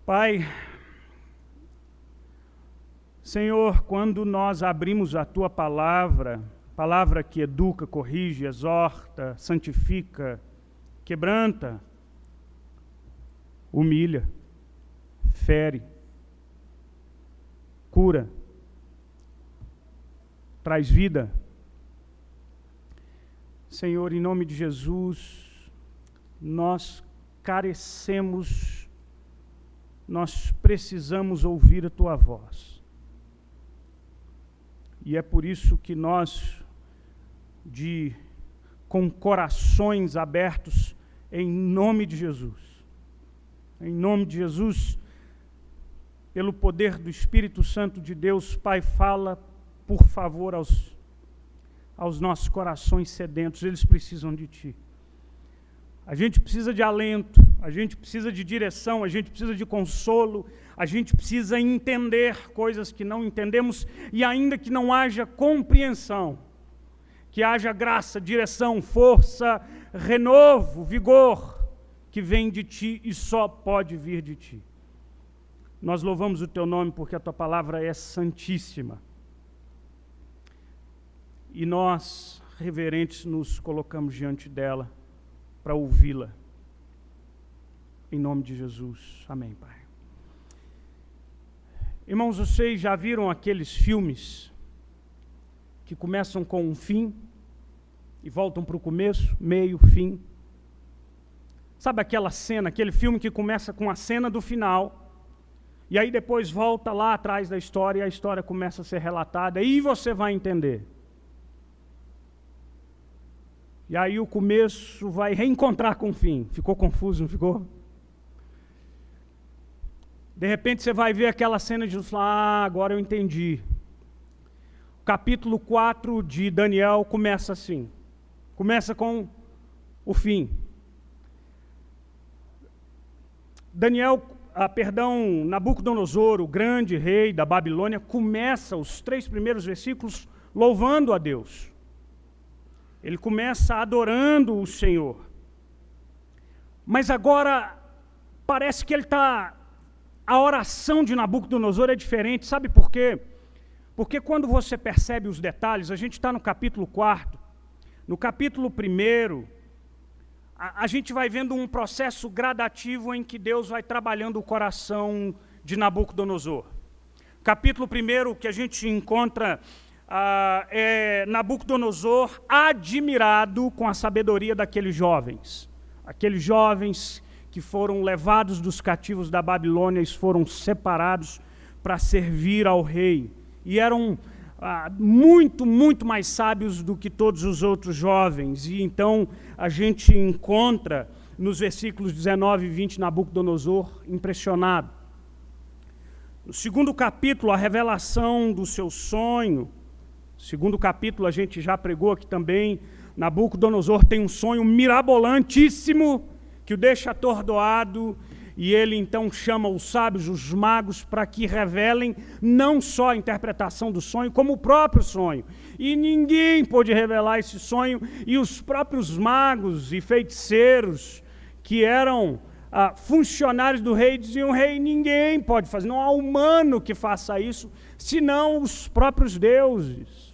Pai, Senhor, quando nós abrimos a Tua palavra que educa, corrige, exorta, santifica, quebranta, humilha, fere, cura, traz vida. Senhor, em nome de Jesus, nós carecemos, nós precisamos ouvir a Tua voz. E é por isso que nós, com corações abertos, em nome de Jesus, pelo poder do Espírito Santo de Deus, Pai, fala, por favor, aos nossos corações sedentos, eles precisam de Ti. A gente precisa de alento, a gente precisa de direção, a gente precisa de consolo, a gente precisa entender coisas que não entendemos e ainda que não haja compreensão, que haja graça, direção, força, renovo, vigor, que vem de Ti e só pode vir de Ti. Nós louvamos o Teu nome porque a Tua palavra é santíssima. E nós, reverentes, nos colocamos diante dela para ouvi-la. Em nome de Jesus. Amém, Pai. Irmãos, vocês já viram aqueles filmes que começam com um fim e voltam para o começo, meio, fim? Sabe aquela cena, aquele filme que começa com a cena do final e aí depois volta lá atrás da história e a história começa a ser relatada e você vai entender. E aí o começo vai reencontrar com o fim. Ficou confuso, não ficou? De repente você vai ver aquela cena de falar, agora eu entendi. O capítulo 4 de Daniel começa assim. Começa com o fim. Nabucodonosor, o grande rei da Babilônia, começa os 3 primeiros versículos louvando a Deus. Ele começa adorando o Senhor. Mas agora parece que a oração de Nabucodonosor é diferente. Sabe por quê? Porque quando você percebe os detalhes, a gente está no capítulo 4, no capítulo 1, a gente vai vendo um processo gradativo em que Deus vai trabalhando o coração de Nabucodonosor. Capítulo 1 que a gente encontra Nabucodonosor admirado com a sabedoria daqueles jovens que foram levados dos cativos da Babilônia e foram separados para servir ao rei, e eram muito, muito mais sábios do que todos os outros jovens. E então a gente encontra nos versículos 19 e 20 Nabucodonosor impressionado. No 2º capítulo, a revelação do seu sonho. Segundo capítulo, a gente já pregou aqui também, Nabucodonosor tem um sonho mirabolantíssimo que o deixa atordoado, e ele então chama os sábios, os magos, para que revelem não só a interpretação do sonho, como o próprio sonho. E ninguém pôde revelar esse sonho, e os próprios magos e feiticeiros, que eram funcionários do rei, diziam: rei, ninguém pode fazer, não há humano que faça isso, senão os próprios deuses.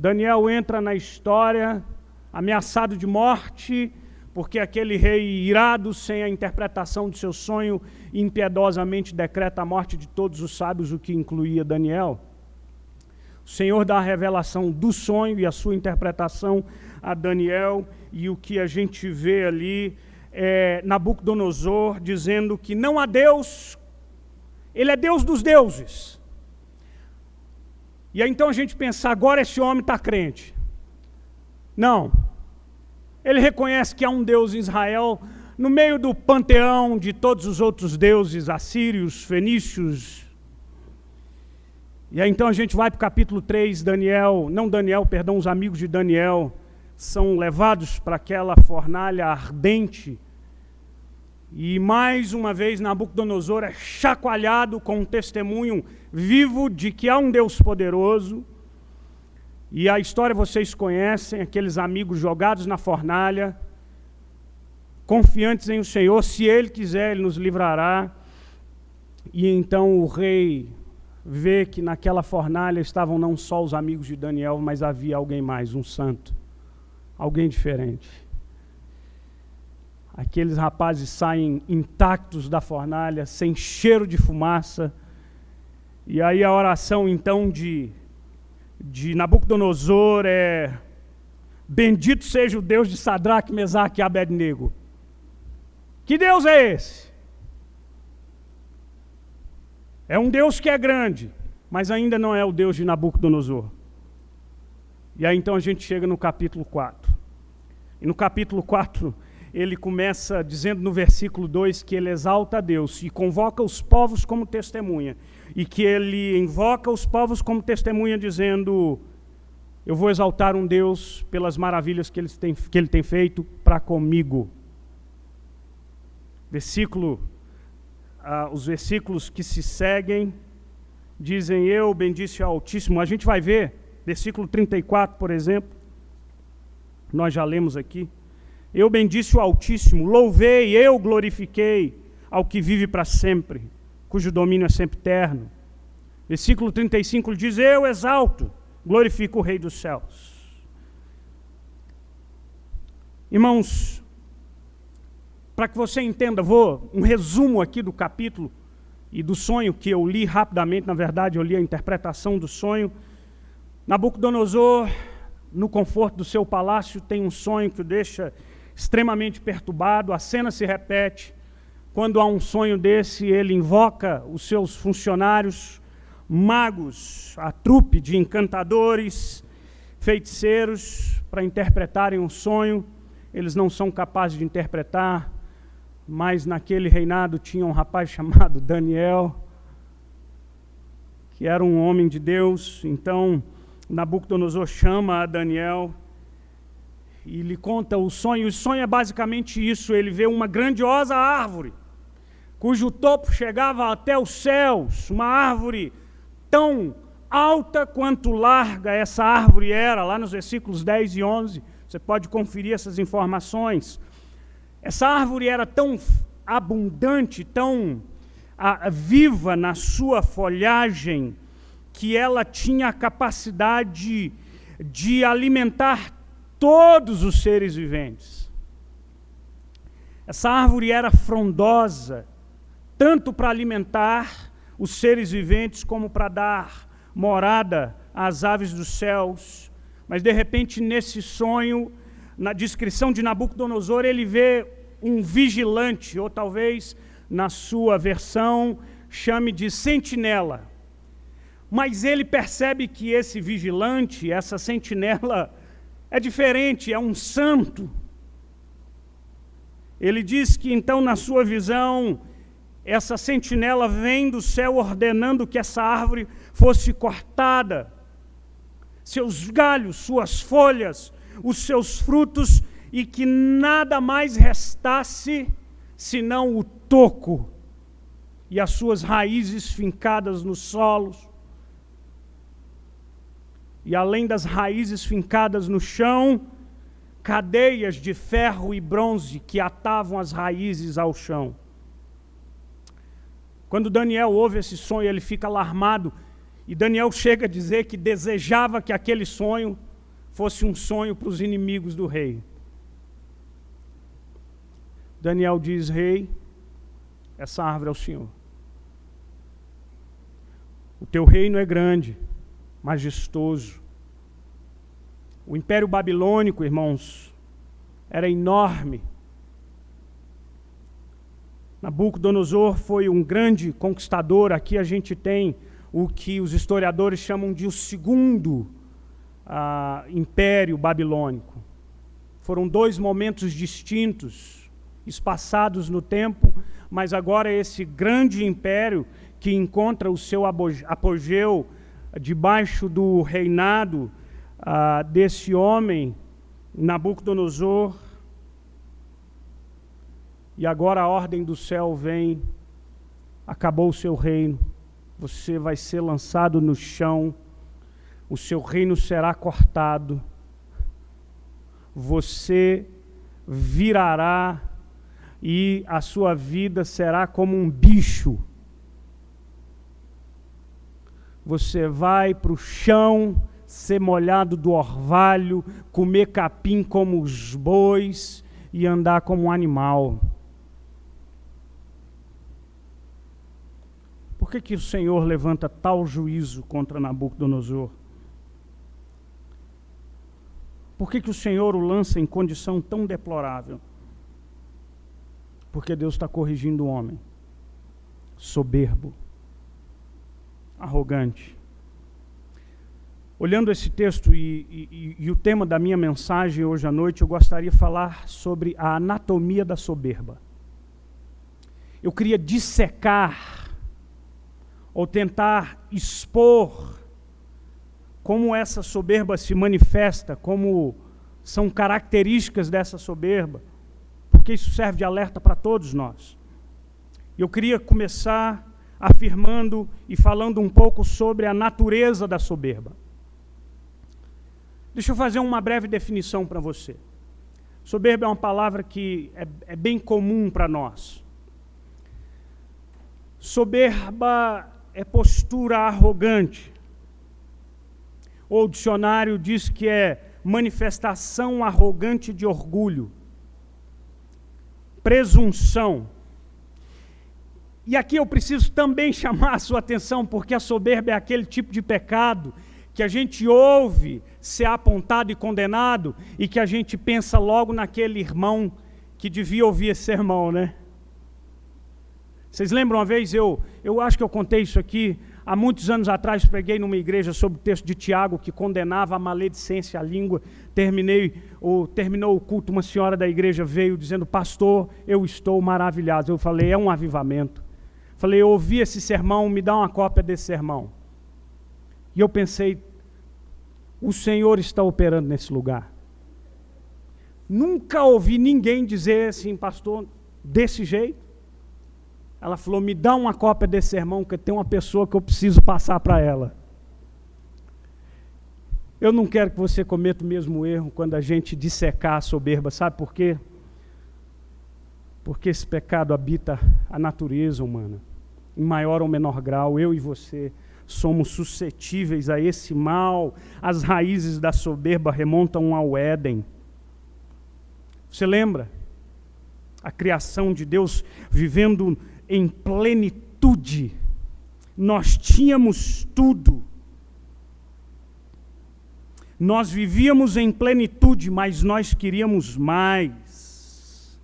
Daniel entra na história ameaçado de morte, porque aquele rei irado, sem a interpretação do seu sonho, impiedosamente decreta a morte de todos os sábios, o que incluía Daniel. O Senhor dá a revelação do sonho e a sua interpretação a Daniel, e o que a gente vê ali é Nabucodonosor dizendo que não há Deus, ele é Deus dos deuses. E aí então a gente pensa, agora esse homem está crente. Não. Ele reconhece que há um Deus em Israel, no meio do panteão de todos os outros deuses, assírios, fenícios. E aí então a gente vai para o capítulo 3, os amigos de Daniel são levados para aquela fornalha ardente. E mais uma vez Nabucodonosor é chacoalhado com um testemunho vivo de que há um Deus poderoso. E a história vocês conhecem, aqueles amigos jogados na fornalha, confiantes em o Senhor, se Ele quiser, Ele nos livrará. E então o rei vê que naquela fornalha estavam não só os amigos de Daniel, mas havia alguém mais, um santo, alguém diferente. Aqueles rapazes saem intactos da fornalha, sem cheiro de fumaça. E aí a oração então de Nabucodonosor é: bendito seja o Deus de Sadraque, Mesaque e Abednego. Que Deus é esse? É um Deus que é grande, mas ainda não é o Deus de Nabucodonosor. E aí então a gente chega no capítulo 4. E no capítulo 4, ele começa dizendo no versículo 2 que ele exalta a Deus e convoca os povos como testemunha. E que ele invoca os povos como testemunha dizendo: eu vou exaltar um Deus pelas maravilhas que ele tem feito para comigo. Os versículos que se seguem dizem: eu bendisse ao Altíssimo. A gente vai ver, versículo 34, por exemplo, nós já lemos aqui. Eu bendisse o Altíssimo, louvei, eu glorifiquei ao que vive para sempre, cujo domínio é sempre eterno. Versículo 35 diz: eu exalto, glorifico o Rei dos céus. Irmãos, para que você entenda, um resumo aqui do capítulo e do sonho que eu li rapidamente. Na verdade, eu li a interpretação do sonho. Nabucodonosor, no conforto do seu palácio, tem um sonho que o deixa extremamente perturbado. A cena se repete. Quando há um sonho desse, ele invoca os seus funcionários, magos, a trupe de encantadores, feiticeiros, para interpretarem um sonho. Eles não são capazes de interpretar, mas naquele reinado tinha um rapaz chamado Daniel, que era um homem de Deus. Então Nabucodonosor chama a Daniel e lhe conta o sonho. O sonho é basicamente isso: ele vê uma grandiosa árvore, cujo topo chegava até os céus, uma árvore tão alta quanto larga essa árvore era, lá nos versículos 10 e 11, você pode conferir essas informações. Essa árvore era tão abundante, tão viva na sua folhagem, que ela tinha a capacidade de alimentar todos os seres viventes. Essa árvore era frondosa, tanto para alimentar os seres viventes, como para dar morada às aves dos céus. Mas de repente, nesse sonho, na descrição de Nabucodonosor, ele vê um vigilante, ou talvez na sua versão chame de sentinela. Mas ele percebe que esse vigilante, essa sentinela, é diferente, é um santo. Ele diz que então, na sua visão, essa sentinela vem do céu ordenando que essa árvore fosse cortada, seus galhos, suas folhas, os seus frutos, e que nada mais restasse senão o toco e as suas raízes fincadas nos solos. E além das raízes fincadas no chão, cadeias de ferro e bronze que atavam as raízes ao chão. Quando Daniel ouve esse sonho, ele fica alarmado, e Daniel chega a dizer que desejava que aquele sonho fosse um sonho para os inimigos do rei. Daniel diz: rei, essa árvore é o Senhor. O teu reino é grande, majestoso. O Império Babilônico, irmãos, era enorme. Nabucodonosor foi um grande conquistador. Aqui a gente tem o que os historiadores chamam de o segundo Império Babilônico. Foram dois momentos distintos, espaçados no tempo, mas agora esse grande império que encontra o seu apogeu debaixo do reinado desse homem, Nabucodonosor. E agora a ordem do céu vem: acabou o seu reino, você vai ser lançado no chão, o seu reino será cortado, você virará e a sua vida será como um bicho você vai para o chão, ser molhado do orvalho, comer capim como os bois e andar como um animal. Por que o Senhor levanta tal juízo contra Nabucodonosor? Por que o Senhor o lança em condição tão deplorável? Porque Deus está corrigindo o homem soberbo, arrogante. Olhando esse texto e o tema da minha mensagem hoje à noite, eu gostaria de falar sobre a anatomia da soberba. Eu queria dissecar ou tentar expor como essa soberba se manifesta, como são características dessa soberba, porque isso serve de alerta para todos nós. Eu queria começar afirmando e falando um pouco sobre a natureza da soberba. Deixa eu fazer uma breve definição para você. Soberba é uma palavra que é bem comum para nós. Soberba é postura arrogante. O dicionário diz que é manifestação arrogante de orgulho, presunção. E aqui eu preciso também chamar a sua atenção, porque a soberba é aquele tipo de pecado que a gente ouve ser apontado e condenado e que a gente pensa logo naquele irmão que devia ouvir esse sermão, né? Vocês lembram uma vez, eu acho que eu contei isso aqui, há muitos anos atrás preguei numa igreja sobre o texto de Tiago que condenava a maledicência à língua. Terminou o culto, uma senhora da igreja veio dizendo: pastor, eu estou maravilhado. Eu falei: é um avivamento. Falei: eu ouvi esse sermão, me dá uma cópia desse sermão. E eu pensei: o Senhor está operando nesse lugar. Nunca ouvi ninguém dizer assim: pastor, desse jeito. Ela falou: me dá uma cópia desse sermão, que tem uma pessoa que eu preciso passar para ela. Eu não quero que você cometa o mesmo erro quando a gente dissecar a soberba. Sabe por quê? Porque esse pecado habita a natureza humana, em maior ou menor grau. Eu e você somos suscetíveis a esse mal. As raízes da soberba remontam ao Éden. Você lembra? A criação de Deus vivendo em plenitude. Nós tínhamos tudo. Nós vivíamos em plenitude, mas nós queríamos mais.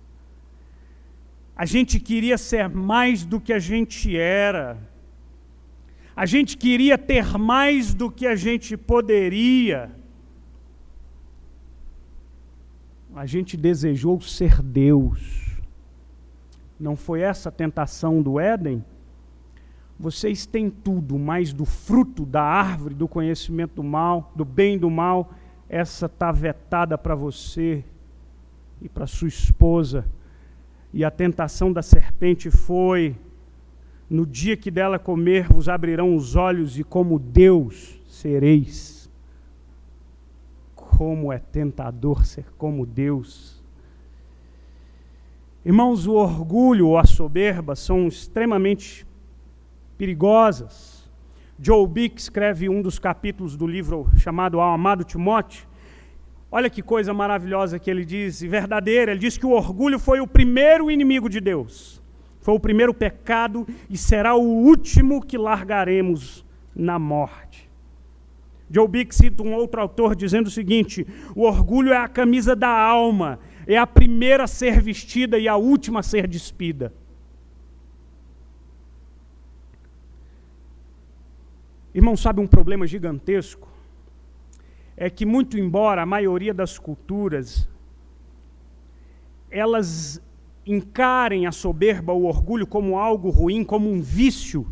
A gente queria ser mais do que a gente era. A gente queria ter mais do que a gente poderia. A gente desejou ser Deus. Não foi essa a tentação do Éden? Vocês têm tudo, mas do fruto da árvore do conhecimento do mal, do bem e do mal, essa está vetada para você e para sua esposa. E a tentação da serpente foi: no dia que dela comer, vos abrirão os olhos e como Deus sereis. Como é tentador ser como Deus. Irmãos, o orgulho ou a soberba são extremamente perigosas. Joe Bick escreve um dos capítulos do livro chamado Ao Amado Timóteo. Olha que coisa maravilhosa que ele diz, e verdadeira. Ele diz que o orgulho foi o primeiro inimigo de Deus. Foi o primeiro pecado e será o último que largaremos na morte. Joe Bick cita um outro autor dizendo o seguinte: o orgulho é a camisa da alma, é a primeira a ser vestida e a última a ser despida. Irmão, sabe um problema gigantesco? É que, muito embora a maioria das culturas elas encarem a soberba, o orgulho como algo ruim, como um vício,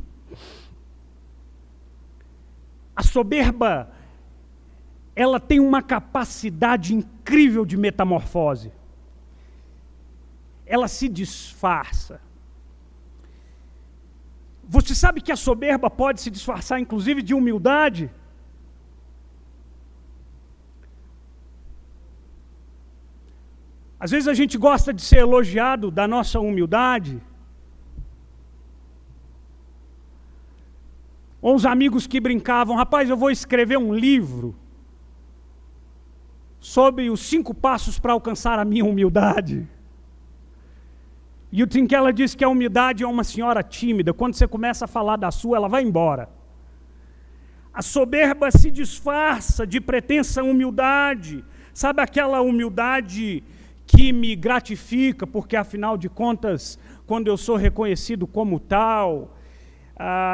a soberba, ela tem uma capacidade incrível de metamorfose. Ela se disfarça. Você sabe que a soberba pode se disfarçar, inclusive, de humildade? Às vezes a gente gosta de ser elogiado da nossa humildade. Ou os amigos que brincavam, rapaz, eu vou escrever um livro sobre os 5 passos para alcançar a minha humildade. E o Tim Keller diz que a humildade é uma senhora tímida. Quando você começa a falar da sua, ela vai embora. A soberba se disfarça de pretensa humildade. Sabe aquela humildade que me gratifica, porque afinal de contas, quando eu sou reconhecido como tal,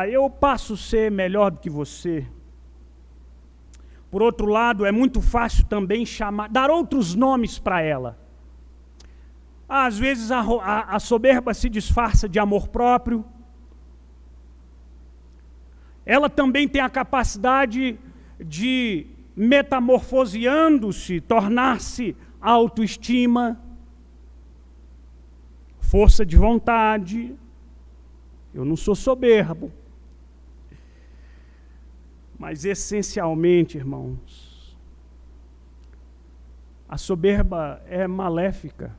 eu passo a ser melhor do que você. Por outro lado, é muito fácil também dar outros nomes para ela. Às vezes a soberba se disfarça de amor próprio. Ela também tem a capacidade de, metamorfoseando-se, tornar-se autoestima, força de vontade. Eu não sou soberbo. Mas essencialmente, irmãos, a soberba é maléfica.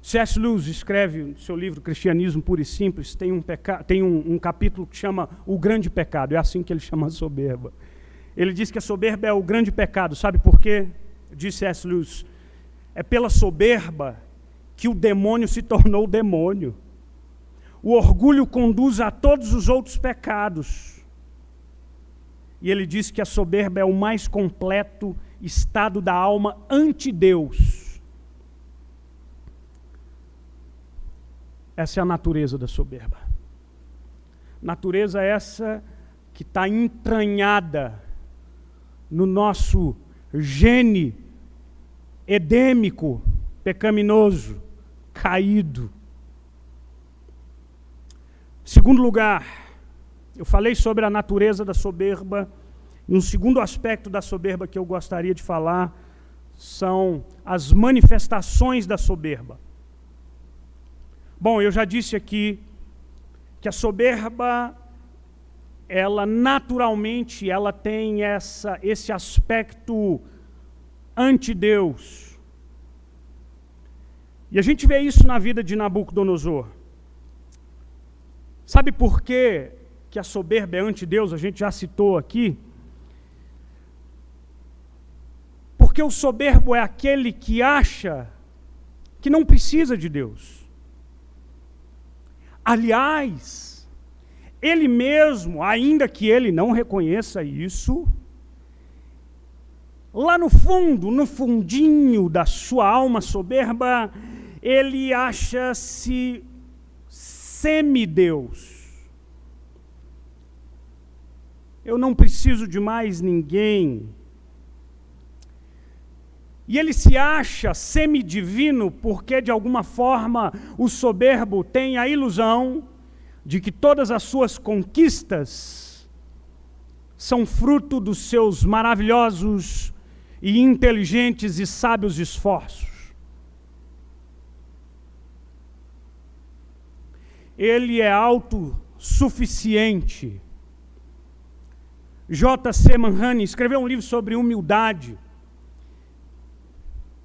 C.S. Lewis escreve no seu livro Cristianismo Puro e Simples, tem um capítulo que chama O Grande Pecado, é assim que ele chama a soberba. Ele diz que a soberba é o grande pecado, sabe por quê? Diz C.S. Lewis, é pela soberba que o demônio se tornou demônio. O orgulho conduz a todos os outros pecados. E ele diz que a soberba é o mais completo estado da alma ante Deus. Essa é a natureza da soberba. Natureza essa que está entranhada no nosso gene edêmico, pecaminoso, caído. Segundo lugar, eu falei sobre a natureza da soberba. E um segundo aspecto da soberba que eu gostaria de falar são as manifestações da soberba. Bom, eu já disse aqui que a soberba, ela naturalmente, ela tem esse aspecto anti-Deus. E a gente vê isso na vida de Nabucodonosor. Sabe por quê que a soberba é anti-Deus? A gente já citou aqui. Porque o soberbo é aquele que acha que não precisa de Deus. Aliás, ele mesmo, ainda que ele não reconheça isso, lá no fundo, no fundinho da sua alma soberba, ele acha-se semideus. Eu não preciso de mais ninguém. E ele se acha semidivino porque, de alguma forma, o soberbo tem a ilusão de que todas as suas conquistas são fruto dos seus maravilhosos e inteligentes e sábios esforços. Ele é autossuficiente. J.C. Manhane escreveu um livro sobre humildade.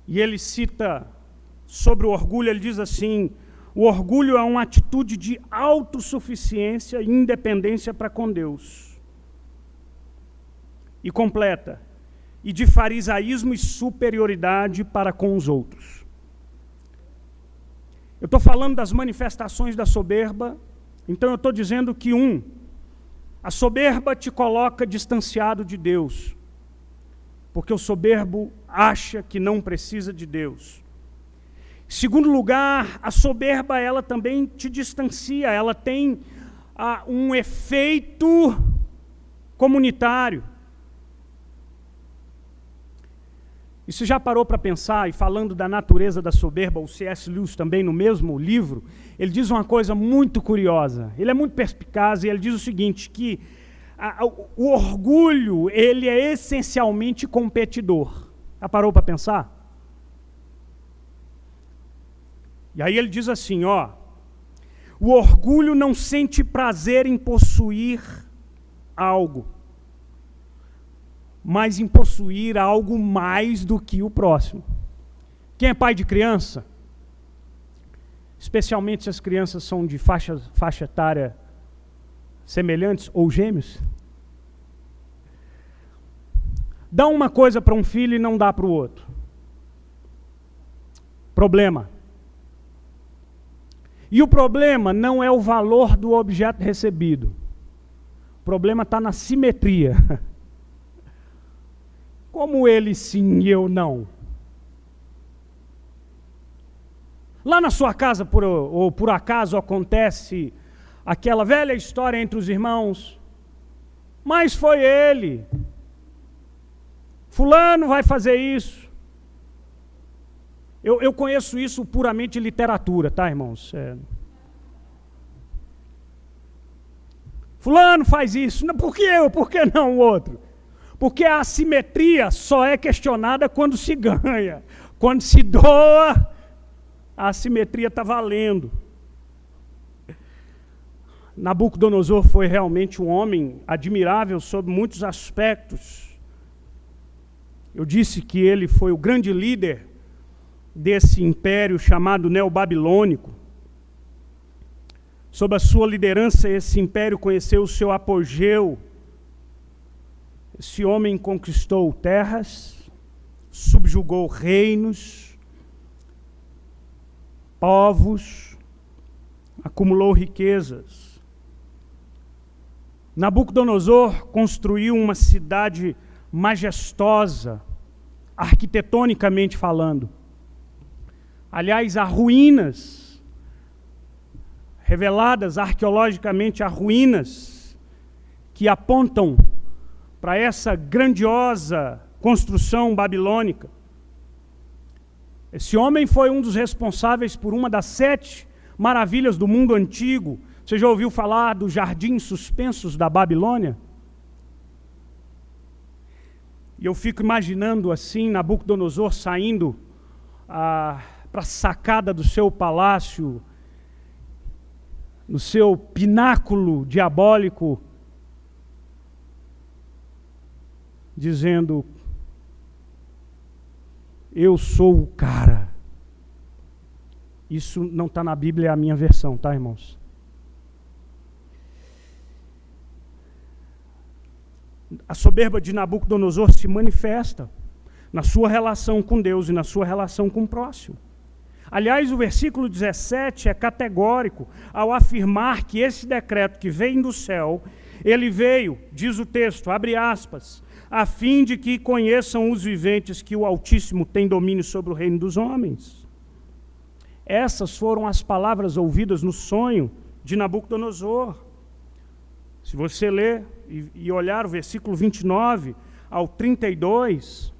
E ele cita sobre o orgulho, ele diz assim: o orgulho é uma atitude de autossuficiência e independência para com Deus. E completa, e de farisaísmo e superioridade para com os outros. Eu estou falando das manifestações da soberba, então eu estou dizendo que a soberba te coloca distanciado de Deus. Porque o soberbo acha que não precisa de Deus. Em segundo lugar, a soberba, ela também te distancia, ela tem um efeito comunitário. E você já parou para pensar, e falando da natureza da soberba, o C.S. Lewis também no mesmo livro, ele diz uma coisa muito curiosa, ele é muito perspicaz e ele diz o seguinte, que o orgulho, ele é essencialmente competidor. Já parou para pensar? E aí ele diz assim, o orgulho não sente prazer em possuir algo, mas em possuir algo mais do que o próximo. Quem é pai de criança, especialmente se as crianças são de faixa etária semelhantes ou gêmeos. Dá uma coisa para um filho e não dá para o outro. Problema. E o problema não é o valor do objeto recebido. O problema está na simetria. Como ele sim e eu não? Lá na sua casa, por acaso, acontece aquela velha história entre os irmãos. Mas foi ele. Fulano vai fazer isso. Eu conheço isso puramente literatura, tá, irmãos? Fulano faz isso. Por que eu? Por que não o outro? Porque a assimetria só é questionada quando se ganha. Quando se doa, a assimetria está valendo. Nabucodonosor foi realmente um homem admirável sob muitos aspectos. Eu disse que ele foi o grande líder desse império chamado neobabilônico. Sob a sua liderança, esse império conheceu o seu apogeu. Esse homem conquistou terras, subjugou reinos, povos, acumulou riquezas. Nabucodonosor construiu uma cidade majestosa, arquitetonicamente falando. Aliás, há ruínas, reveladas arqueologicamente, há ruínas que apontam para essa grandiosa construção babilônica. Esse homem foi um dos responsáveis por uma das 7 maravilhas do mundo antigo. Você já ouviu falar dos jardins suspensos da Babilônia? E eu fico imaginando assim, Nabucodonosor saindo para a sacada do seu palácio, no seu pináculo diabólico, dizendo: eu sou o cara. Isso não está na Bíblia, é a minha versão, tá, irmãos? A soberba de Nabucodonosor se manifesta na sua relação com Deus e na sua relação com o próximo. Aliás, o versículo 17 é categórico ao afirmar que esse decreto que vem do céu, ele veio, diz o texto, abre aspas, a fim de que conheçam os viventes que o Altíssimo tem domínio sobre o reino dos homens. Essas foram as palavras ouvidas no sonho de Nabucodonosor. Se você ler e olhar o versículo 29 ao 32,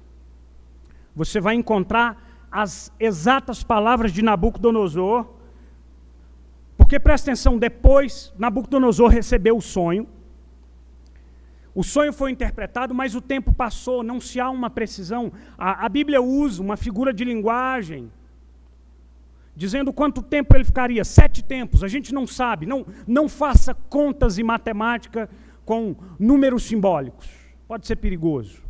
você vai encontrar as exatas palavras de Nabucodonosor, porque presta atenção, depois Nabucodonosor recebeu o sonho foi interpretado, mas o tempo passou, não se há uma precisão. A Bíblia usa uma figura de linguagem, dizendo quanto tempo ele ficaria, 7 tempos, a gente não sabe, não faça contas e matemática com números simbólicos, pode ser perigoso.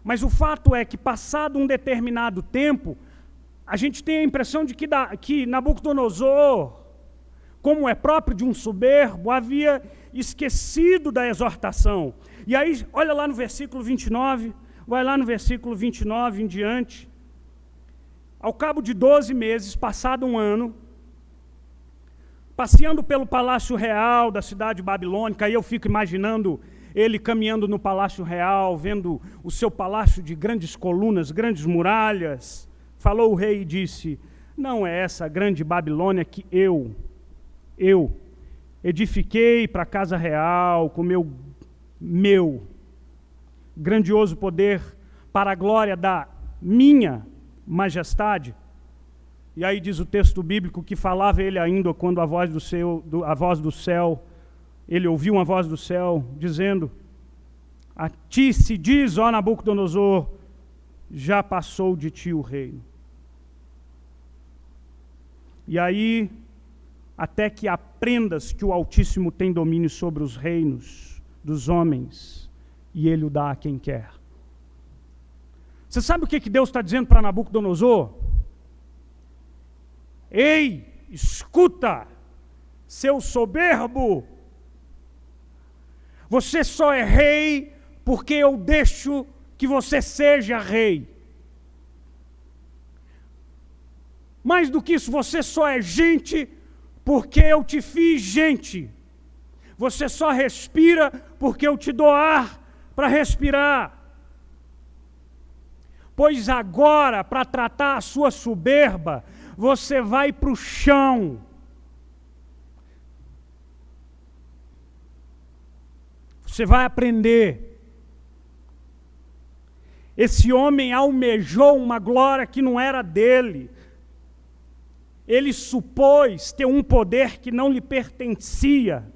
Mas o fato é que, passado um determinado tempo, a gente tem a impressão de que Nabucodonosor, como é próprio de um soberbo, havia esquecido da exortação. E aí, olha lá no versículo 29, vai lá no versículo 29 em diante. Ao cabo de 12 meses, passado um ano, passeando pelo palácio real da cidade babilônica, aí eu fico imaginando ele caminhando no palácio real, vendo o seu palácio de grandes colunas, grandes muralhas. Falou o rei e disse: não é essa a grande Babilônia que eu edifiquei para a casa real com meu grandioso poder para a glória da minha majestade? E aí diz o texto bíblico que falava ele ainda quando a voz do céu, ele ouviu uma voz do céu dizendo: a ti se diz, ó Nabucodonosor, já passou de ti o reino. E aí, até que aprendas que o Altíssimo tem domínio sobre os reinos dos homens, e ele o dá a quem quer. Você sabe o que Deus está dizendo para Nabucodonosor? Ei, escuta, seu soberbo, Você só é rei porque eu deixo que você seja rei. Mais do que isso, você só é gente porque eu te fiz gente. Você só respira porque eu te dou ar para respirar. Pois agora, para tratar a sua soberba, você vai para o chão. Você vai aprender. Esse homem almejou uma glória que não era dele. Ele supôs ter um poder que não lhe pertencia.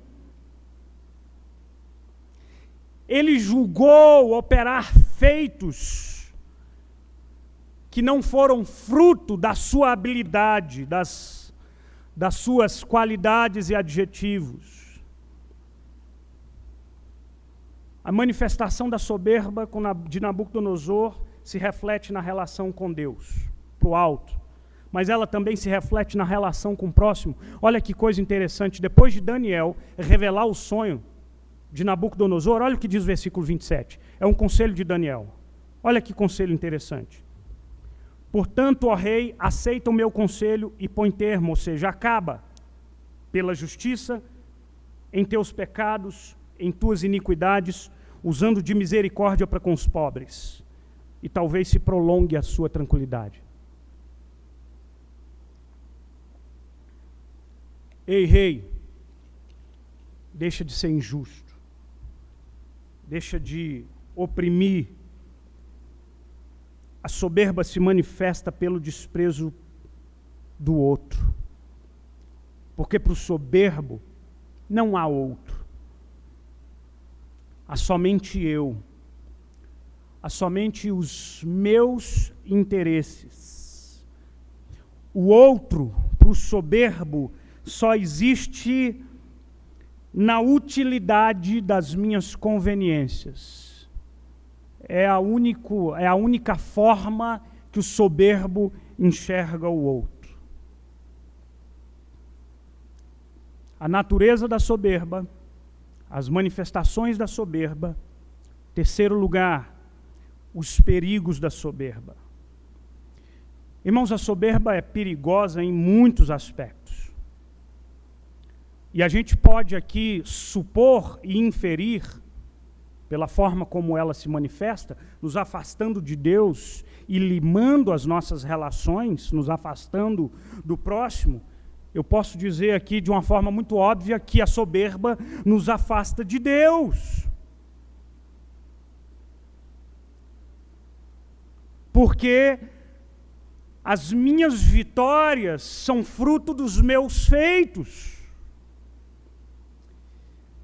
Ele julgou operar feitos que não foram fruto da sua habilidade, das suas qualidades e adjetivos. A manifestação da soberba de Nabucodonosor se reflete na relação com Deus, para o alto. Mas ela também se reflete na relação com o próximo. Olha que coisa interessante. Depois de Daniel revelar o sonho de Nabucodonosor, olha o que diz o versículo 27. É um conselho de Daniel. Olha que conselho interessante. Portanto, ó rei, aceita o meu conselho e põe termo, ou seja, acaba pela justiça em teus pecados, em tuas iniquidades, usando de misericórdia para com os pobres. E talvez se prolongue a sua tranquilidade. Ei, rei, deixa de ser injusto. Deixa de oprimir. A soberba se manifesta pelo desprezo do outro. Porque para o soberbo não há outro. Há somente eu. Há somente os meus interesses. O outro, para o soberbo, só existe na utilidade das minhas conveniências. É a única forma que o soberbo enxerga o outro. A natureza da soberba, as manifestações da soberba. Terceiro lugar, os perigos da soberba. Irmãos, a soberba é perigosa em muitos aspectos. E a gente pode aqui supor e inferir, pela forma como ela se manifesta, nos afastando de Deus e limando as nossas relações, nos afastando do próximo. Eu posso dizer aqui de uma forma muito óbvia que a soberba nos afasta de Deus. Porque as minhas vitórias são fruto dos meus feitos.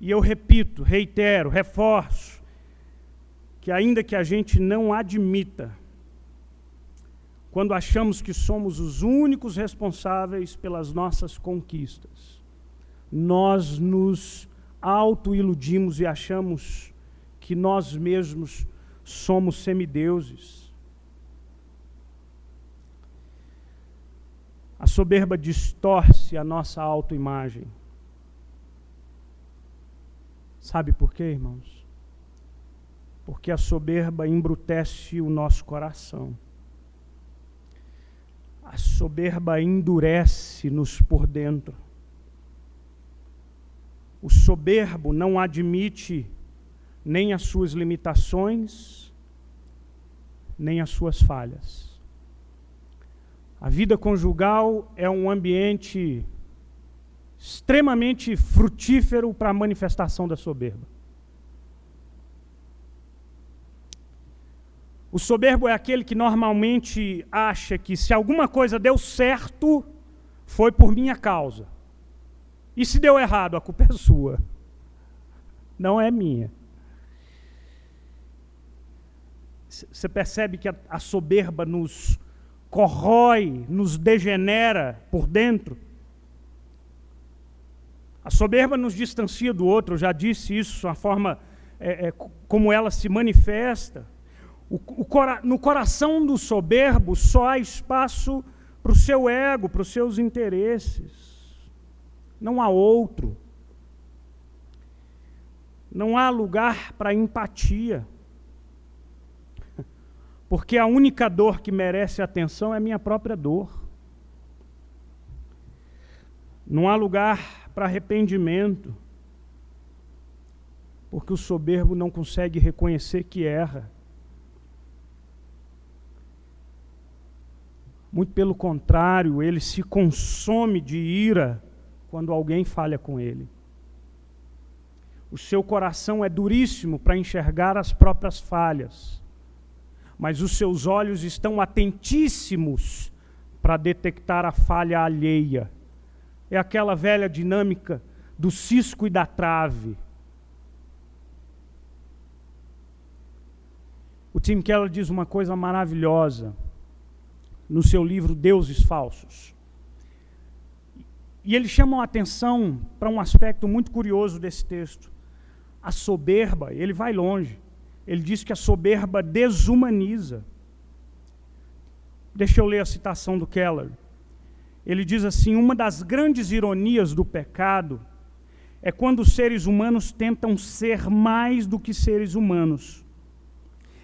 E eu repito, reitero, reforço, que ainda que a gente não admita, quando achamos que somos os únicos responsáveis pelas nossas conquistas, nós nos autoiludimos e achamos que nós mesmos somos semideuses. A soberba distorce a nossa autoimagem. Sabe por quê, irmãos? Porque a soberba embrutece o nosso coração. A soberba endurece-nos por dentro. O soberbo não admite nem as suas limitações, nem as suas falhas. A vida conjugal é um ambiente extremamente frutífero para a manifestação da soberba. O soberbo é aquele que normalmente acha que se alguma coisa deu certo, foi por minha causa. E se deu errado, a culpa é sua. Não é minha. Você percebe que a soberba nos corrói, nos degenera por dentro? A soberba nos distancia do outro, eu já disse isso, a forma como ela se manifesta. No coração do soberbo só há espaço para o seu ego, para os seus interesses. Não há outro. Não há lugar para empatia. Porque a única dor que merece atenção é a minha própria dor. Não há lugar para arrependimento. Porque o soberbo não consegue reconhecer que erra. Muito pelo contrário, ele se consome de ira quando alguém falha com ele. O seu coração é duríssimo para enxergar as próprias falhas, mas os seus olhos estão atentíssimos para detectar a falha alheia. É aquela velha dinâmica do cisco e da trave. O Tim Keller diz uma coisa maravilhosa no seu livro Deuses Falsos. E ele chama a atenção para um aspecto muito curioso desse texto. A soberba, ele vai longe. Ele diz que a soberba desumaniza. Deixa eu ler a citação do Keller. Ele diz assim: uma das grandes ironias do pecado é quando os seres humanos tentam ser mais do que seres humanos.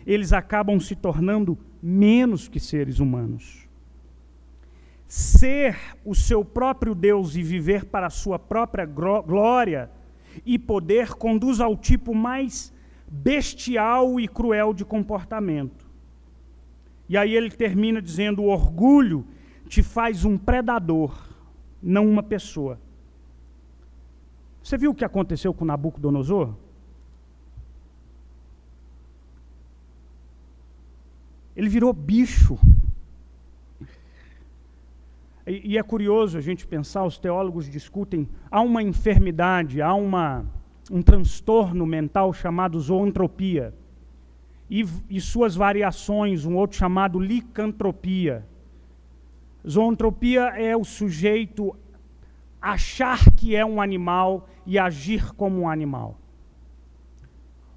Eles acabam se tornando menos que seres humanos. Ser o seu próprio Deus e viver para a sua própria glória e poder conduz ao tipo mais bestial e cruel de comportamento. E aí ele termina dizendo: o orgulho te faz um predador, não uma pessoa. Você viu o que aconteceu com Nabucodonosor? Ele virou bicho. E é curioso a gente pensar, os teólogos discutem, há uma enfermidade, há um transtorno mental chamado zoantropia, e suas variações, um outro chamado licantropia. Zoantropia é o sujeito achar que é um animal e agir como um animal.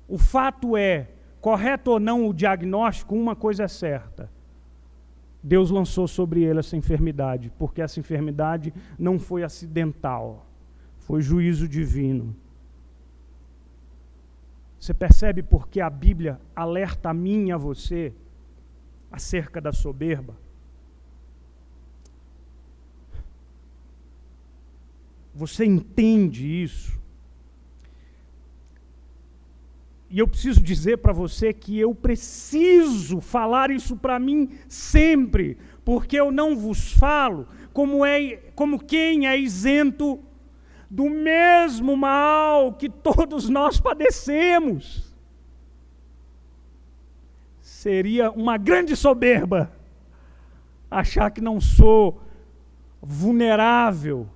O fato é, correto ou não o diagnóstico, uma coisa é certa: Deus lançou sobre ele essa enfermidade, porque essa enfermidade não foi acidental, foi juízo divino. Você percebe por que a Bíblia alerta a mim e a você acerca da soberba? Você entende isso? E eu preciso dizer para você que eu preciso falar isso para mim sempre, porque eu não vos falo como quem é isento do mesmo mal que todos nós padecemos. Seria uma grande soberba achar que não sou vulnerável.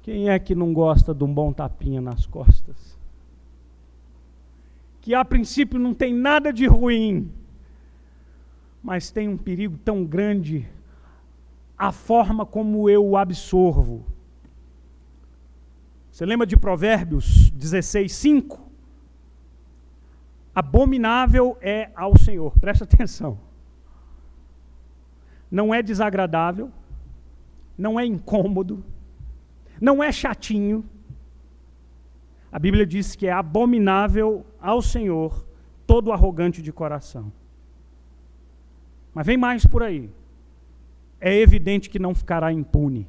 Quem é que não gosta de um bom tapinha nas costas? Que a princípio não tem nada de ruim, mas tem um perigo tão grande a forma como eu o absorvo. Você lembra de Provérbios 16:5? Abominável é ao Senhor, presta atenção. Não é desagradável, não é incômodo, não é chatinho. A Bíblia diz que é abominável ao Senhor todo arrogante de coração. Mas vem mais por aí. É evidente que não ficará impune.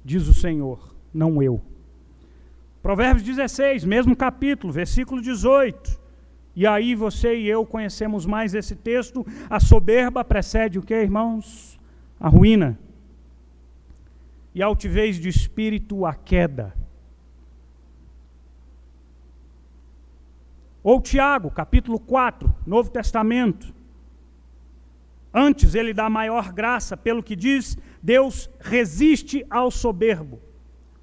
Diz o Senhor, não eu. Provérbios 16, mesmo capítulo, versículo 18. E aí você e eu conhecemos mais esse texto. A soberba precede o que, irmãos? A ruína. E a altivez de espírito, a queda. Ou Tiago, capítulo 4, Novo Testamento. Antes ele dá maior graça, pelo que diz, Deus resiste ao soberbo,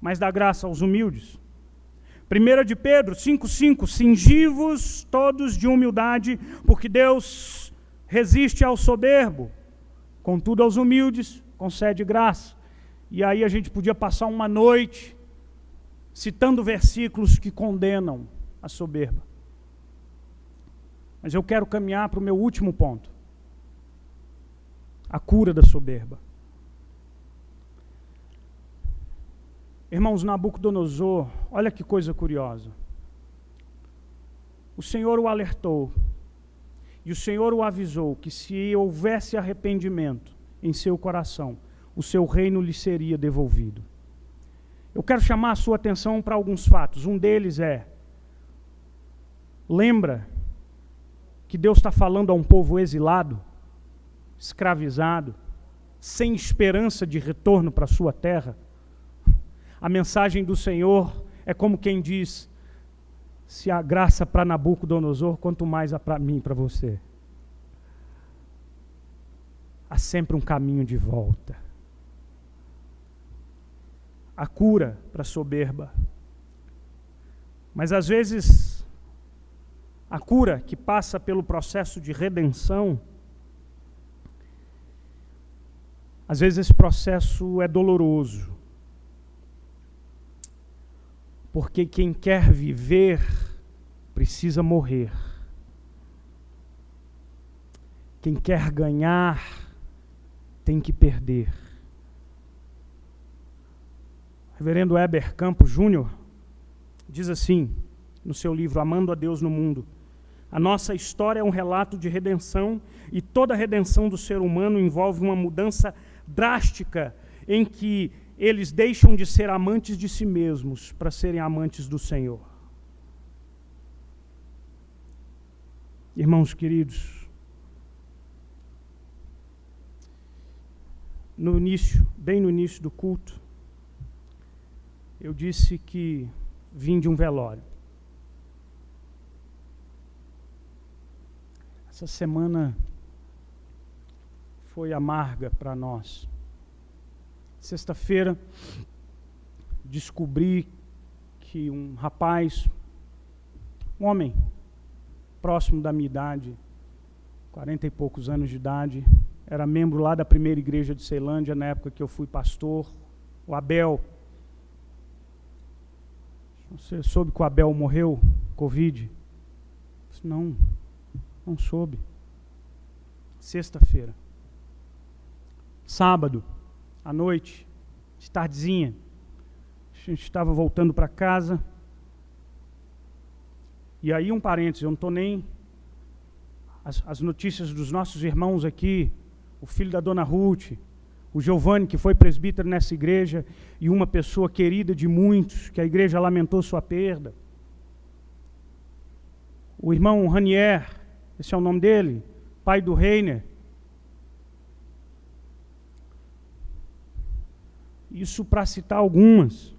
mas dá graça aos humildes. 1 de Pedro 5:5, cingi-vos todos de humildade, porque Deus resiste ao soberbo, contudo aos humildes concede graça. E aí a gente podia passar uma noite citando versículos que condenam a soberba. Mas eu quero caminhar para o meu último ponto. A cura da soberba. Irmãos, Nabucodonosor, olha que coisa curiosa. O Senhor o alertou, e o Senhor o avisou que se houvesse arrependimento em seu coração, o seu reino lhe seria devolvido. Eu quero chamar a sua atenção para alguns fatos. Um deles é, lembra que Deus está falando a um povo exilado, escravizado, sem esperança de retorno para a sua terra? A mensagem do Senhor é como quem diz, se há graça para Nabucodonosor, quanto mais há para mim e para você. Há sempre um caminho de volta. Há cura para a soberba. Mas às vezes, a cura que passa pelo processo de redenção, às vezes esse processo é doloroso. Porque quem quer viver precisa morrer. Quem quer ganhar tem que perder. O reverendo Heber Campos Júnior diz assim, no seu livro Amando a Deus no Mundo: a nossa história é um relato de redenção, e toda a redenção do ser humano envolve uma mudança drástica em que eles deixam de ser amantes de si mesmos para serem amantes do Senhor. Irmãos queridos, bem no início do culto, eu disse que vim de um velório. Essa semana foi amarga para nós. Sexta-feira, descobri que um rapaz, um homem próximo da minha idade, 40 e poucos anos de idade, era membro lá da primeira igreja de Ceilândia, na época que eu fui pastor, o Abel. Você soube que o Abel morreu, Covid? Não soube. Sexta-feira. Sábado, à noite, de tardezinha, a gente estava voltando para casa, e aí um parênteses, eu não estou nem... As notícias dos nossos irmãos aqui, o filho da dona Ruth, o Giovanni, que foi presbítero nessa igreja, e uma pessoa querida de muitos, que a igreja lamentou sua perda. O irmão Ranier, esse é o nome dele, pai do Reiner. Isso para citar algumas.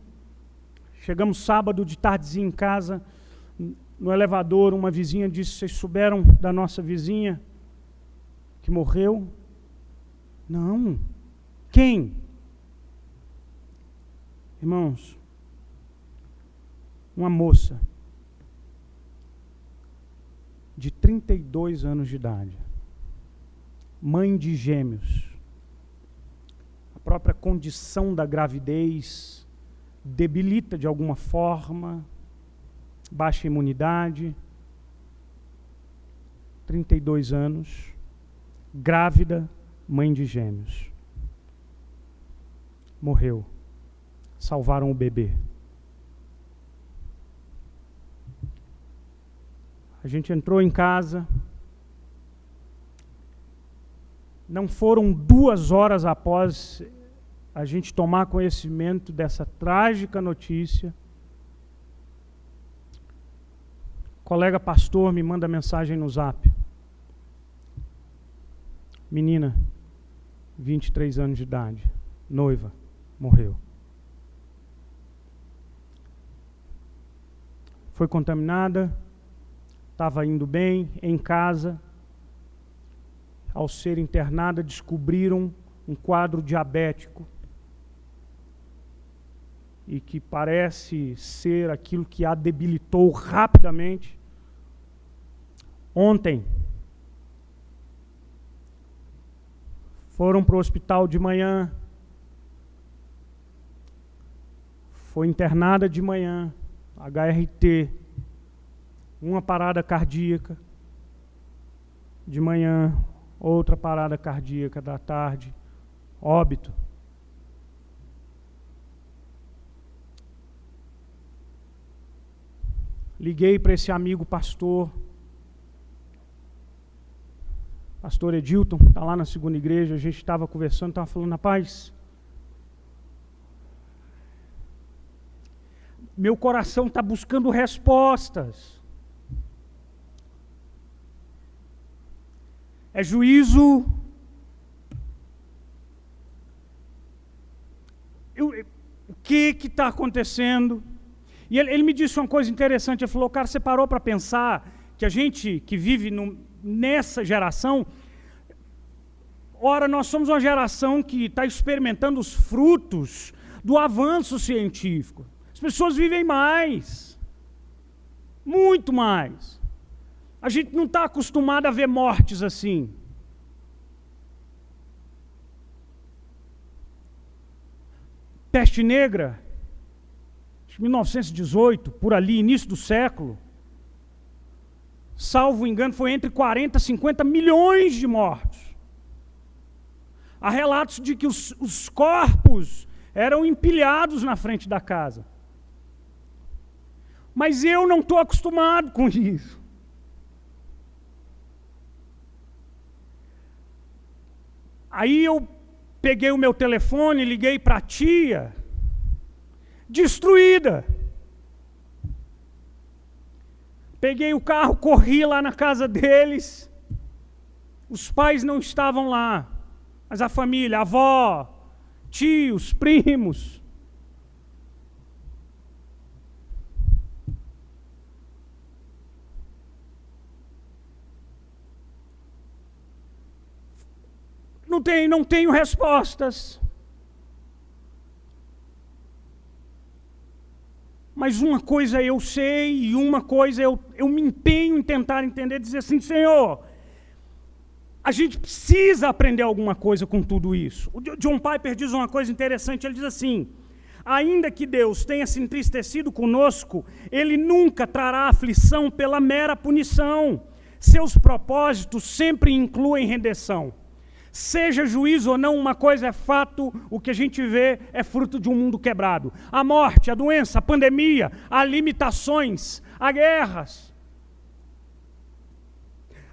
Chegamos sábado de tardezinha em casa, no elevador, uma vizinha disse: vocês souberam da nossa vizinha que morreu? Não. Quem? Irmãos, uma moça de 32 anos de idade, mãe de gêmeos. A própria condição da gravidez debilita de alguma forma, baixa imunidade, 32 anos, grávida, mãe de gêmeos. Morreu. Salvaram o bebê. A gente entrou em casa. Não foram 2 horas após a gente tomar conhecimento dessa trágica notícia, o colega pastor me manda mensagem no Zap. Menina, 23 anos de idade, noiva, morreu. Foi contaminada, estava indo bem, em casa. Ao ser internada, descobriram um quadro diabético e que parece ser aquilo que a debilitou rapidamente. Ontem, foram para o hospital de manhã, foi internada de manhã, HRT, uma parada cardíaca de manhã, outra parada cardíaca da tarde, óbito. Liguei para esse amigo pastor Edilton, está lá na segunda igreja, a gente estava conversando, estava falando, rapaz, meu coração está buscando respostas. É juízo. O que está acontecendo? E ele me disse uma coisa interessante, ele falou, cara, você parou para pensar que a gente que vive nessa geração, ora, nós somos uma geração que está experimentando os frutos do avanço científico. As pessoas vivem mais, muito mais. A gente não está acostumado a ver mortes assim. Peste negra, 1918, por ali, início do século, salvo engano, foi entre 40 e 50 milhões de mortos. Há relatos de que os corpos eram empilhados na frente da casa. Mas eu não estou acostumado com isso. Aí eu peguei o meu telefone, liguei para a tia, destruída. Peguei o carro, corri lá na casa deles. Os pais não estavam lá, mas a família, a avó, tios, primos. Não tenho respostas. Mas uma coisa eu sei e uma coisa eu me empenho em tentar entender, dizer assim, Senhor, a gente precisa aprender alguma coisa com tudo isso. O John Piper diz uma coisa interessante, ele diz assim, ainda que Deus tenha se entristecido conosco, Ele nunca trará aflição pela mera punição. Seus propósitos sempre incluem redenção. Seja juízo ou não, uma coisa é fato, o que a gente vê é fruto de um mundo quebrado. A morte, a doença, a pandemia, há limitações, há guerras,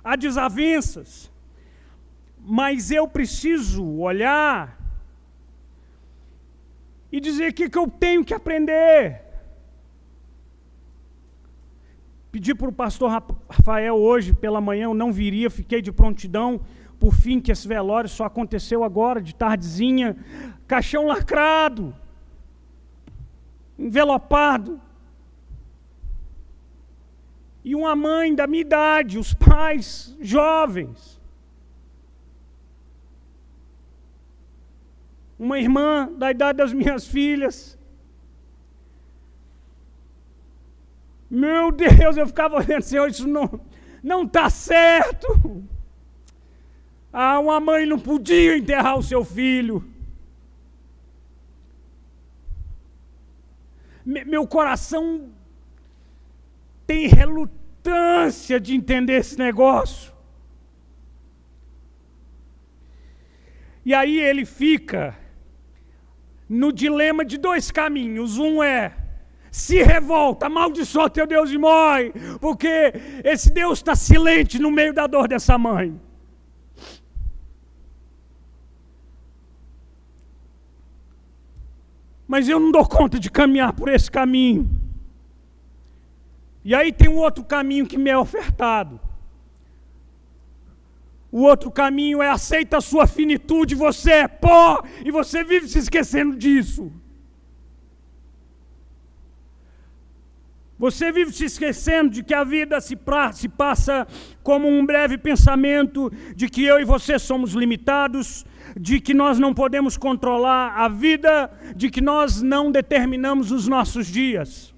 há desavenças. Mas eu preciso olhar e dizer o que eu tenho que aprender. Pedi para o pastor Rafael hoje pela manhã, eu não viria, fiquei de prontidão. Por fim, que esse velório só aconteceu agora, de tardezinha, caixão lacrado, envelopado. E uma mãe da minha idade, os pais jovens. Uma irmã da idade das minhas filhas. Meu Deus, eu ficava olhando, Senhor, isso não está certo. Uma mãe não podia enterrar o seu filho. Meu coração tem relutância de entender esse negócio. E aí ele fica no dilema de dois caminhos. Um é, se revolta, amaldiçoa teu Deus e morre, porque esse Deus está silente no meio da dor dessa mãe. Mas eu não dou conta de caminhar por esse caminho. E aí tem um outro caminho que me é ofertado. O outro caminho é aceita a sua finitude, você é pó e você vive se esquecendo disso. Você vive se esquecendo de que a vida se passa como um breve pensamento, de que eu e você somos limitados, de que nós não podemos controlar a vida, de que nós não determinamos os nossos dias.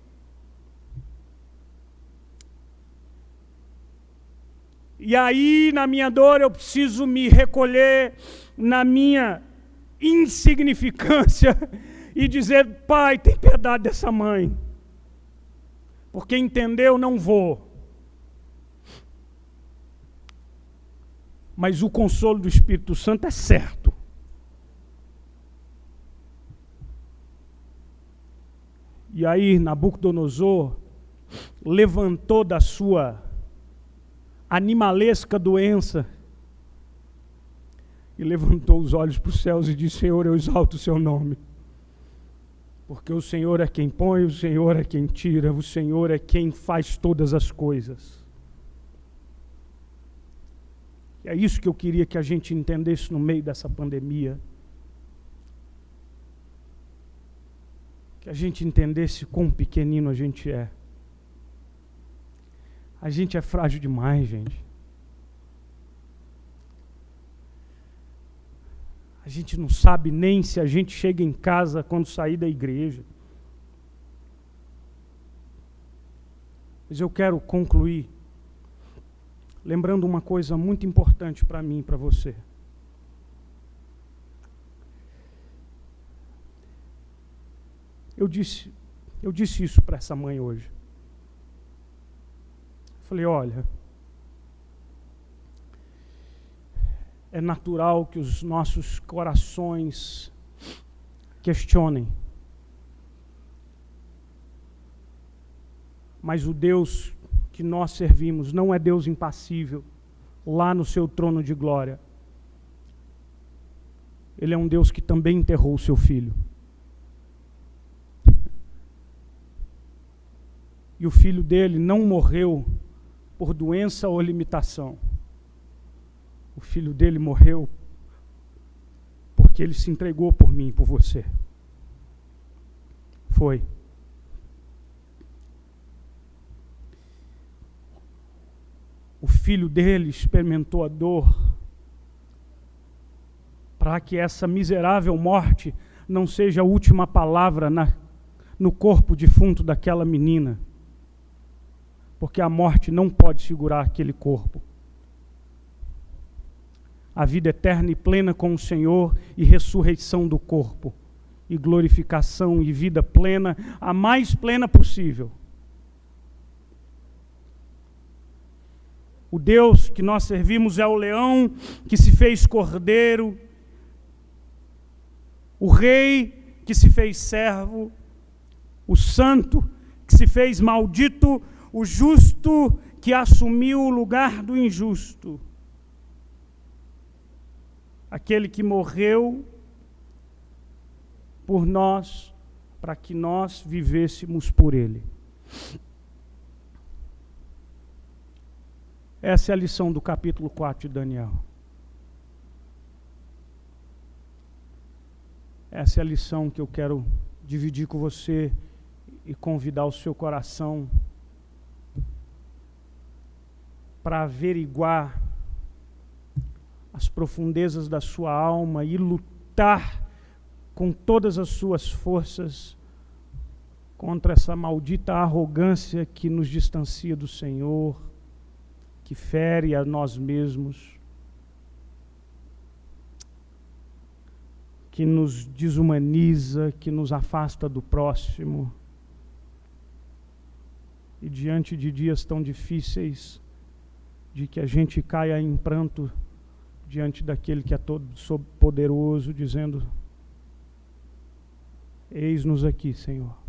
E aí, na minha dor, eu preciso me recolher na minha insignificância e dizer, Pai, tem piedade dessa mãe. Porque entendeu, não vou. Mas o consolo do Espírito Santo é certo. E aí, Nabucodonosor, levantou da sua animalesca doença e levantou os olhos para os céus e disse: Senhor, eu exalto o seu nome, porque o Senhor é quem põe, o Senhor é quem tira, o Senhor é quem faz todas as coisas. E é isso que eu queria que a gente entendesse no meio dessa pandemia. Que a gente entendesse quão pequenino a gente é. A gente é frágil demais, gente. A gente não sabe nem se a gente chega em casa quando sair da igreja. Mas eu quero concluir lembrando uma coisa muito importante para mim e para você. Eu disse isso para essa mãe hoje. Falei, olha, é natural que os nossos corações questionem. Mas o Deus que nós servimos não é Deus impassível, lá no seu trono de glória. Ele é um Deus que também enterrou o seu filho. E o filho dele não morreu por doença ou limitação. O filho dele morreu porque ele se entregou por mim e por você. Foi. O filho dele experimentou a dor para que essa miserável morte não seja a última palavra no corpo defunto daquela menina. Porque a morte não pode segurar aquele corpo. A vida eterna e plena com o Senhor e ressurreição do corpo. E glorificação e vida plena, a mais plena possível. O Deus que nós servimos é o leão que se fez cordeiro, o rei que se fez servo, o santo que se fez maldito, o justo que assumiu o lugar do injusto, aquele que morreu por nós, para que nós vivêssemos por ele. Essa é a lição do capítulo 4 de Daniel. Essa é a lição que eu quero dividir com você e convidar o seu coração para averiguar as profundezas da sua alma e lutar com todas as suas forças contra essa maldita arrogância que nos distancia do Senhor, que fere a nós mesmos, que nos desumaniza, que nos afasta do próximo. E diante de dias tão difíceis, de que a gente caia em pranto diante daquele que é todo poderoso, dizendo: eis-nos aqui, Senhor.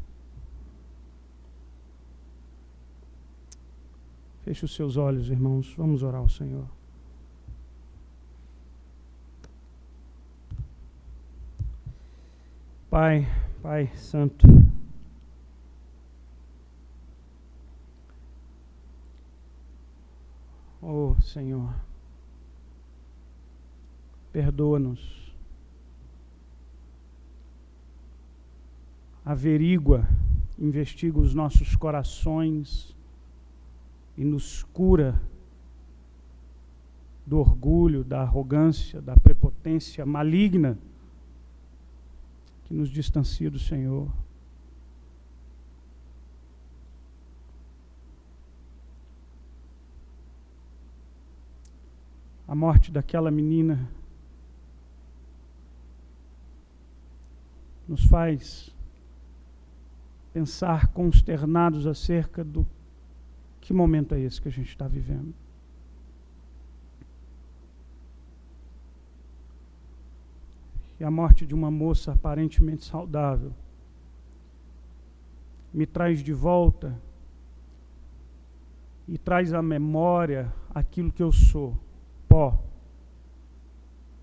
Feche os seus olhos, irmãos, vamos orar ao Senhor. Pai Santo, oh Senhor, perdoa-nos, averigua, investiga os nossos corações e nos cura do orgulho, da arrogância, da prepotência maligna que nos distancia do Senhor. A morte daquela menina nos faz pensar consternados acerca do que momento é esse que a gente está vivendo. E a morte de uma moça aparentemente saudável me traz de volta e traz à memória aquilo que eu sou: pó,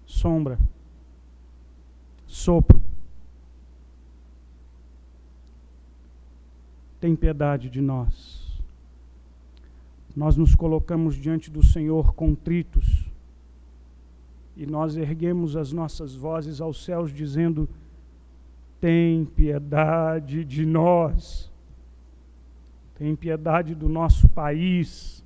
sombra, sopro. Tem piedade de nós. Nós nos colocamos diante do Senhor contritos e nós erguemos as nossas vozes aos céus dizendo: tem piedade de nós. Tem piedade do nosso país.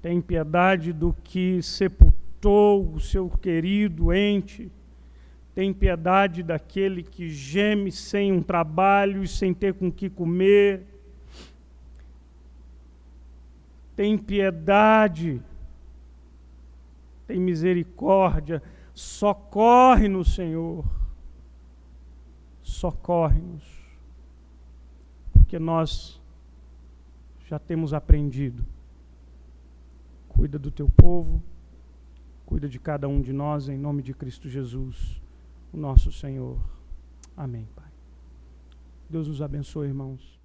Tem piedade do que sepultou o seu querido ente. Tem piedade daquele que geme sem um trabalho e sem ter com que comer. Tem piedade, tem misericórdia. Socorre-nos, Senhor. Socorre-nos. Porque nós já temos aprendido. Cuida do teu povo, cuida de cada um de nós, em nome de Cristo Jesus, o nosso Senhor. Amém, Pai. Deus nos abençoe, irmãos.